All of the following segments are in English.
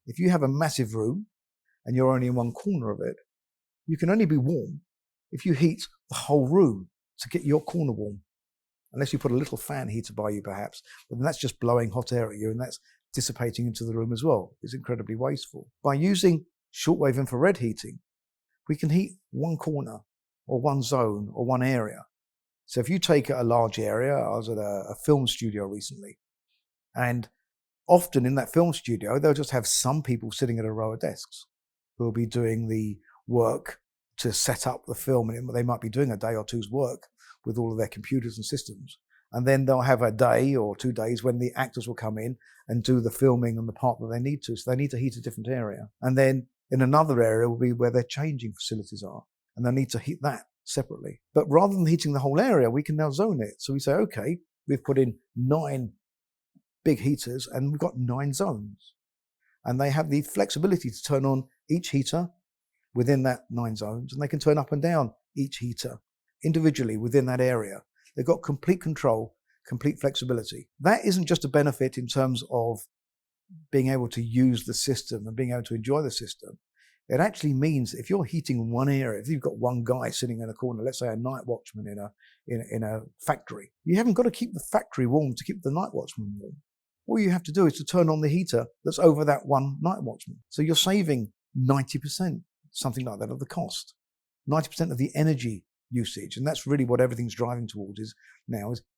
If you have a massive room and you're only in one corner of it, you can only be warm if you heat the whole room to get your corner warm. Unless you put a little fan heater by you perhaps, but then that's just blowing hot air at you and that's dissipating into the room as well. It's incredibly wasteful. By using shortwave infrared heating, we can heat one corner or one zone or one area. So if you take a large area, I was at a film studio recently, and often in that film studio, they'll just have some people sitting at a row of desks who will be doing the work to set up the film, and they might be doing a day or two's work with all of their computers and systems. And then they'll have a day or 2 days when the actors will come in and do the filming on the part that they need to. So they need to heat a different area. And then in another area will be where their changing facilities are, and they'll need to heat that separately. But rather than heating the whole area, we can now zone it. So we say, okay, we've put in 9 big heaters and we've got 9 zones. And they have the flexibility to turn on each heater within that 9 zones, and they can turn up and down each heater individually within that area. They've got complete control, complete flexibility. That isn't just a benefit in terms of being able to use the system and being able to enjoy the system. It actually means if you're heating one area, if you've got one guy sitting in a corner, let's say a night watchman in a factory, you haven't got to keep the factory warm to keep the night watchman warm. All you have to do is to turn on the heater that's over that one night watchman. So you're saving 90%, something like that, of the cost, 90% of the energy usage. And that's really what everything's driving towards is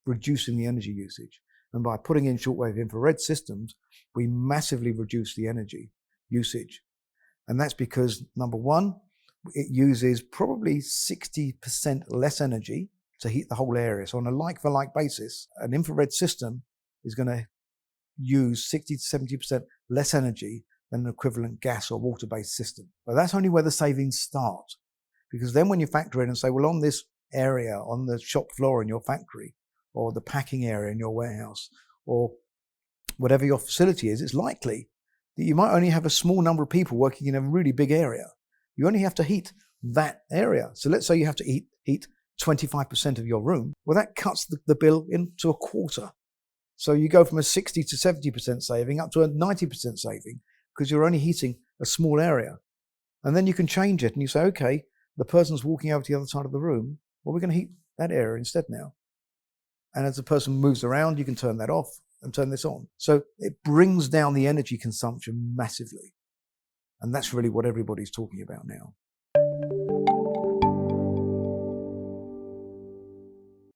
reducing the energy usage. And by putting in shortwave infrared systems, we massively reduce the energy usage. And that's because, number one, it uses probably 60% less energy to heat the whole area. So on a like-for-like basis, an infrared system is going to use 60 to 70% less energy than an equivalent gas or water-based system. But that's only where the savings start. Because then when you factor in and say, well, on this area, on the shop floor in your factory, or the packing area in your warehouse, or whatever your facility is, it's likely that you might only have a small number of people working in a really big area. You only have to heat that area. So let's say you have to heat 25% of your room. Well, that cuts the bill into a quarter. So you go from a 60 to 70% saving up to a 90% saving because you're only heating a small area. And then you can change it and you say, okay, the person's walking over to the other side of the room. Well, we're going to heat that area instead now. And as the person moves around, you can turn that off and turn this on. So it brings down the energy consumption massively. And that's really what everybody's talking about now.